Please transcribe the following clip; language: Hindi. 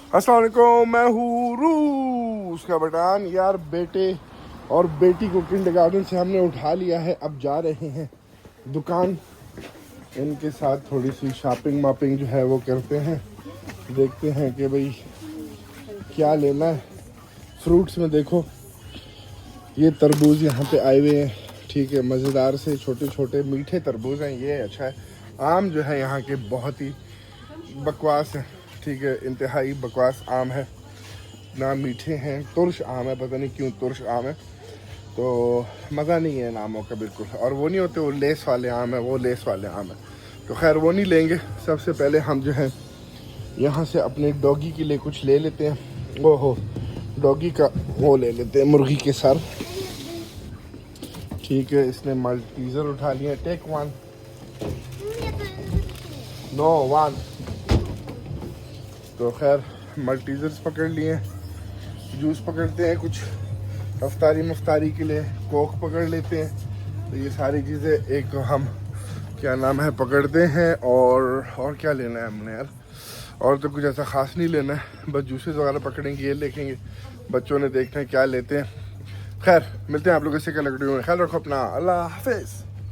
अस्सलाम वालेकुम, मैं हूँ रूस का बटान। यार बेटे और बेटी को किंडरगार्टन से हमने उठा लिया है, अब जा रहे हैं दुकान। इनके साथ थोड़ी सी शॉपिंग मापिंग जो है वो करते हैं, देखते हैं कि भाई क्या लेना है। फ्रूट्स में देखो ये तरबूज यहाँ पे आए हुए हैं, ठीक है, मज़ेदार से छोटे छोटे मीठे तरबूज हैं, ये अच्छा है। आम जो है यहाँ के बहुत ही बकवास है, ठीक है, इंतहाई बकवास आम है, ना मीठे हैं, तुर्श आम है, पता नहीं क्यों तुर्श आम है, तो मज़ा नहीं है इन आमों का बिल्कुल। और वो नहीं होते वो लेस वाले आम है, वो लेस वाले आम है, तो खैर वो नहीं लेंगे। सबसे पहले हम जो है यहाँ से अपने डॉगी के लिए कुछ ले लेते हैं। ओहो, डॉगी का वो ले लेते हैं, मुर्गी के सर, ठीक है। इसने मल्टीज़र उठा लिया, टेक वन, नो वन। तो खैर मल्टीज़र्स पकड़ लिए, जूस पकड़ते हैं, कुछ अफ्तारी मफ्तारी के लिए कोक पकड़ लेते हैं। तो ये सारी चीज़ें एक हम क्या नाम है पकड़ते हैं। और क्या लेना है हमने यार, और तो कुछ ऐसा ख़ास नहीं लेना है, बस जूसेस वगैरह पकड़ेंगे, ये देखेंगे बच्चों ने, देखते हैं क्या लेते हैं। खैर मिलते हैं आप लोगों से कल वीडियो में। ख्याल रखो अपना, अल्लाह हाफिज़।